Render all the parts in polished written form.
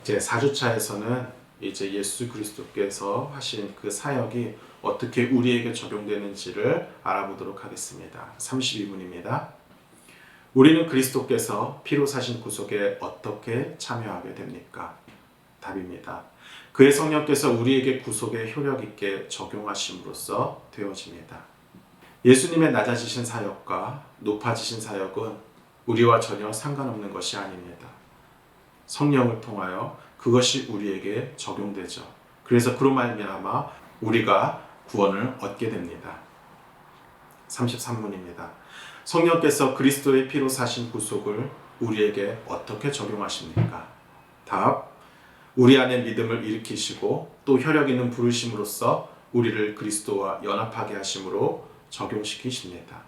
이제 4주차에서는 이제 예수 그리스도께서 하신 그 사역이 어떻게 우리에게 적용되는지를 알아보도록 하겠습니다. 32문입니다. 우리는 그리스도께서 피로 사신 구속에 어떻게 참여하게 됩니까? 답입니다. 그의 성령께서 우리에게 구속에 효력 있게 적용하심으로써 되어집니다. 예수님의 낮아지신 사역과 높아지신 사역은 우리와 전혀 상관없는 것이 아닙니다. 성령을 통하여 그것이 우리에게 적용되죠. 그래서 그로 말미암아 우리가 구원을 얻게 됩니다. 33문입니다. 성령께서 그리스도의 피로 사신 구속을 우리에게 어떻게 적용하십니까? 답. 우리 안에 믿음을 일으키시고 또 혈력 있는 부르심으로써 우리를 그리스도와 연합하게 하심으로 적용시키십니다.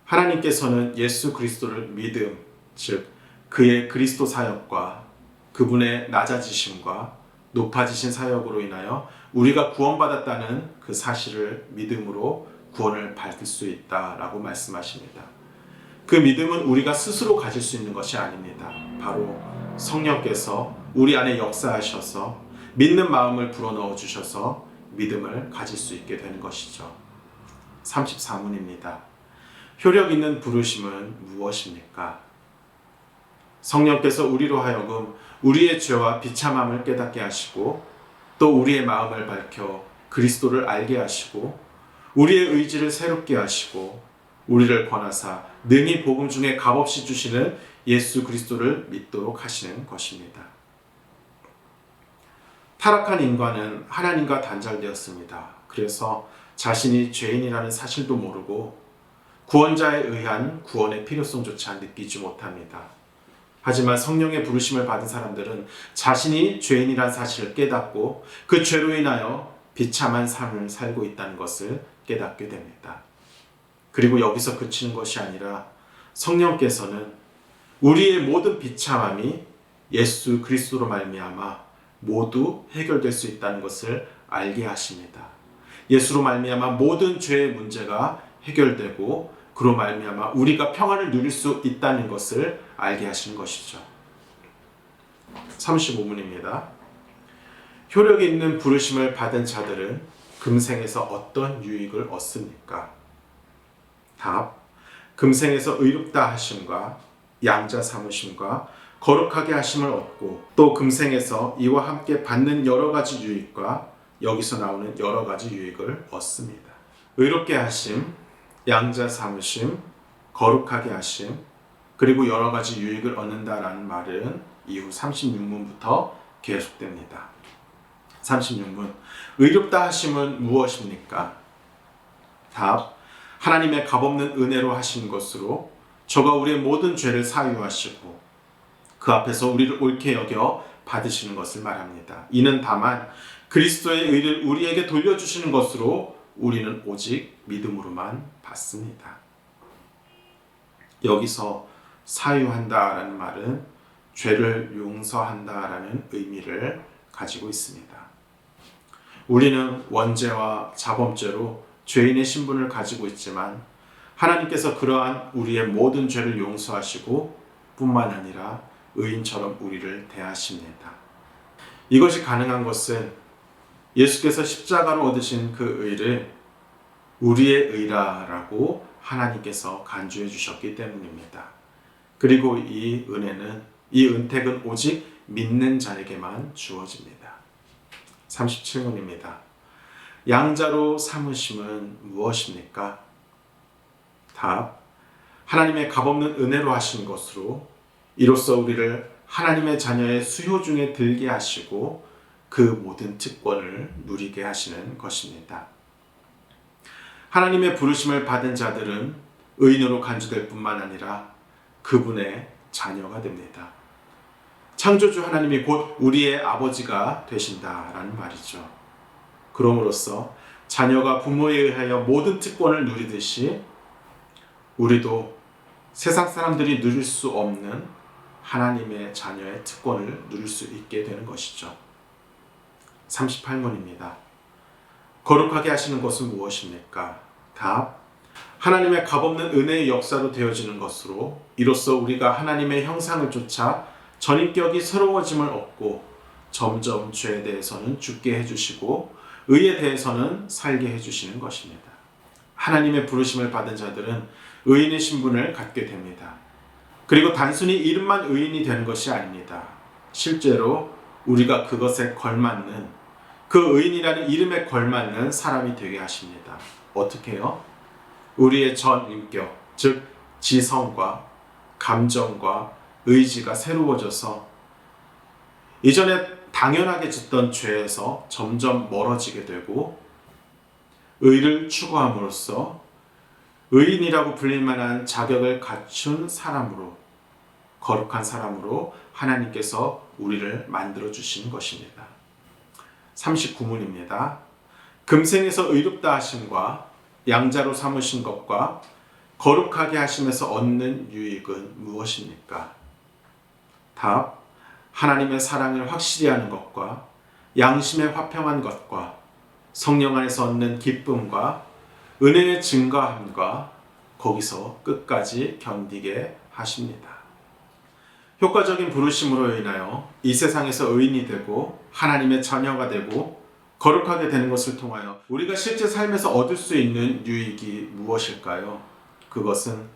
하나님께서는 예수 그리스도를 믿음, 즉 그의 그리스도 사역과 그분의 낮아지심과 높아지신 사역으로 인하여 우리가 구원받았다는 그 사실을 믿음으로 구원을 받을 수 있다라고 말씀하십니다. 그 믿음은 우리가 스스로 가질 수 있는 것이 아닙니다. 바로 성령께서 우리 안에 역사하셔서 믿는 마음을 불어넣어 주셔서 믿음을 가질 수 있게 되는 것이죠. 34문입니다. 효력 있는 부르심은 무엇입니까? 성령께서 우리로 하여금 우리의 죄와 비참함을 깨닫게 하시고 또 우리의 마음을 밝혀 그리스도를 알게 하시고 우리의 의지를 새롭게 하시고 우리를 권하사 능히 복음 중에 값없이 주시는 예수 그리스도를 믿도록 하시는 것입니다. 타락한 인간은 하나님과 단절되었습니다. 그래서 자신이 죄인이라는 사실도 모르고 구원자에 의한 구원의 필요성조차 느끼지 못합니다. 하지만 성령의 부르심을 받은 사람들은 자신이 죄인이라는 사실을 깨닫고 그 죄로 인하여 비참한 삶을 살고 있다는 것을 깨닫게 됩니다. 그리고 여기서 그치는 것이 아니라 성령께서는 우리의 모든 비참함이 예수 그리스도로 말미암아 모두 해결될 수 있다는 것을 알게 하십니다. 예수로 말미암아 모든 죄의 문제가 해결되고 그로 말미암아 우리가 평안을 누릴 수 있다는 것을 알게 하시는 것이죠. 35문입니다. 효력이 있는 부르심을 받은 자들은 금생에서 어떤 유익을 얻습니까? 답. 금생에서 의롭다 하심과 양자 삼으심과 거룩하게 하심을 얻고 또 금생에서 이와 함께 받는 여러 가지 유익과 여기서 나오는 여러 가지 유익을 얻습니다. 의롭게 하심, 양자 삼으심, 거룩하게 하심, 그리고 여러 가지 유익을 얻는다라는 말은 이후 36문부터 계속됩니다. 36문. 의롭다 하심은 무엇입니까? 답. 하나님의 값없는 은혜로 하신 것으로 저가 우리의 모든 죄를 사유하시고 그 앞에서 우리를 옳게 여겨 받으시는 것을 말합니다. 이는 다만 그리스도의 의를 우리에게 돌려주시는 것으로 우리는 오직 믿음으로만 받습니다. 여기서 사유한다라는 말은 죄를 용서한다라는 의미를 가지고 있습니다. 우리는 원죄와 자범죄로 죄인의 신분을 가지고 있지만 하나님께서 그러한 우리의 모든 죄를 용서하시고 뿐만 아니라 의인처럼 우리를 대하십니다. 이것이 가능한 것은 예수께서 십자가로 얻으신 그 의를 우리의 의라라고 하나님께서 간주해 주셨기 때문입니다. 그리고 이 은혜는, 이 은택은 오직 믿는 자에게만 주어집니다. 37문입니다. 양자로 삼으심은 무엇입니까? 답. 하나님의 값없는 은혜로 하신 것으로 이로써 우리를 하나님의 자녀의 수요 중에 들게 하시고 그 모든 특권을 누리게 하시는 것입니다. 하나님의 부르심을 받은 자들은 의인으로 간주될 뿐만 아니라 그분의 자녀가 됩니다. 창조주 하나님이 곧 우리의 아버지가 되신다라는 말이죠. 그럼으로써 자녀가 부모에 의하여 모든 특권을 누리듯이 우리도 세상 사람들이 누릴 수 없는 하나님의 자녀의 특권을 누릴 수 있게 되는 것이죠. 38문입니다. 거룩하게 하시는 것은 무엇입니까? 답. 하나님의 값없는 은혜의 역사로 되어지는 것으로 이로써 우리가 하나님의 형상을 쫓아 전인격이 새로워짐을 얻고 점점 죄에 대해서는 죽게 해주시고 의에 대해서는 살게 해주시는 것입니다. 하나님의 부르심을 받은 자들은 의인의 신분을 갖게 됩니다. 그리고 단순히 이름만 의인이 되는 것이 아닙니다. 실제로 우리가 그것에 걸맞는, 그 의인이라는 이름에 걸맞는 사람이 되게 하십니다. 어떻게요? 우리의 전 인격, 즉 지성과 감정과 의지가 새로워져서 이전에 당연하게 짓던 죄에서 점점 멀어지게 되고 의를 추구함으로써 의인이라고 불릴 만한 자격을 갖춘 사람으로, 거룩한 사람으로 하나님께서 우리를 만들어 주신 것입니다. 39문입니다. 금생에서 의롭다 하심과 양자로 삼으신 것과 거룩하게 하심에서 얻는 유익은 무엇입니까? 답: 하나님의 사랑을 확실히 하는 것과 양심에 화평한 것과 성령 안에서 얻는 기쁨과 은혜의 증가함과 거기서 끝까지 견디게 하십니다. 효과적인 부르심으로 인하여 이 세상에서 의인이 되고 하나님의 자녀가 되고 거룩하게 되는 것을 통하여 우리가 실제 삶에서 얻을 수 있는 유익이 무엇일까요? 그것은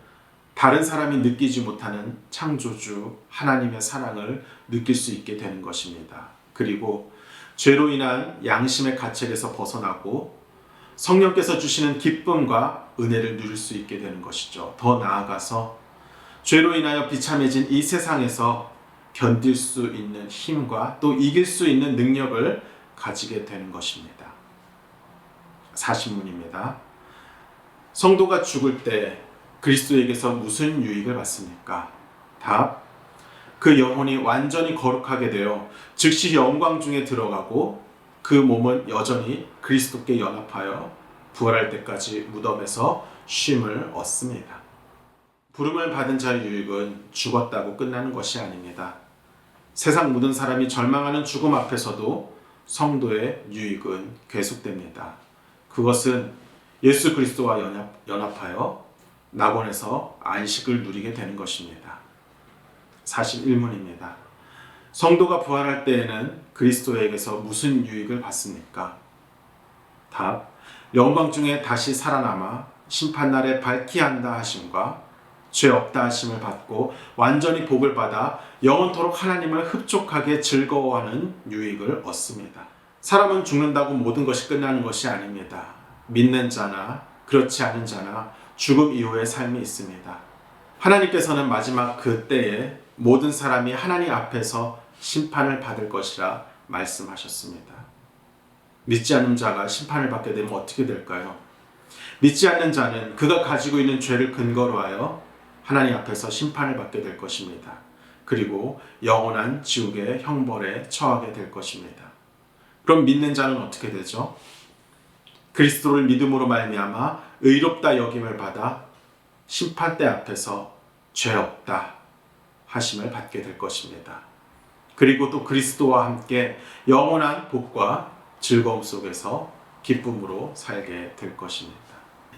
다른 사람이 느끼지 못하는 창조주 하나님의 사랑을 느낄 수 있게 되는 것입니다. 그리고 죄로 인한 양심의 가책에서 벗어나고 성령께서 주시는 기쁨과 은혜를 누릴 수 있게 되는 것이죠. 더 나아가서 죄로 인하여 비참해진 이 세상에서 견딜 수 있는 힘과 또 이길 수 있는 능력을 가지게 되는 것입니다. 40문입니다. 성도가 죽을 때 그리스도에게서 무슨 유익을 받습니까? 답: 그 영혼이 완전히 거룩하게 되어 즉시 영광 중에 들어가고 그 몸은 여전히 그리스도께 연합하여 부활할 때까지 무덤에서 쉼을 얻습니다. 부름을 받은 자의 유익은 죽었다고 끝나는 것이 아닙니다. 세상 모든 사람이 절망하는 죽음 앞에서도 성도의 유익은 계속됩니다. 그것은 예수 그리스도와 연합하여 낙원에서 안식을 누리게 되는 것입니다. 41문입니다. 성도가 부활할 때에는 그리스도에게서 무슨 유익을 받습니까? 답: 영광 중에 다시 살아남아 심판날에 밝히 한다 하심과 죄 없다 하심을 받고 완전히 복을 받아 영원토록 하나님을 흡족하게 즐거워하는 유익을 얻습니다. 사람은 죽는다고 모든 것이 끝나는 것이 아닙니다. 믿는 자나 그렇지 않은 자나 죽음 이후의 삶이 있습니다. 하나님께서는 마지막 그 때에 모든 사람이 하나님 앞에서 심판을 받을 것이라 말씀하셨습니다. 믿지 않는 자가 심판을 받게 되면 어떻게 될까요? 믿지 않는 자는 그가 가지고 있는 죄를 근거로 하여 하나님 앞에서 심판을 받게 될 것입니다. 그리고 영원한 지옥의 형벌에 처하게 될 것입니다. 그럼 믿는 자는 어떻게 되죠? 그리스도를 믿음으로 말미암아 의롭다 여김을 받아 심판대 앞에서 죄 없다 하심을 받게 될 것입니다. 그리고 또 그리스도와 함께 영원한 복과 즐거움 속에서 기쁨으로 살게 될 것입니다.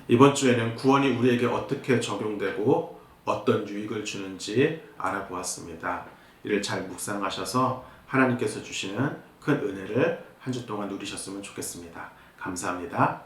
이번 주에는 구원이 우리에게 어떻게 적용되고 어떤 유익을 주는지 알아보았습니다. 이를 잘 묵상하셔서 하나님께서 주시는 큰 은혜를 한 주 동안 누리셨으면 좋겠습니다. 감사합니다.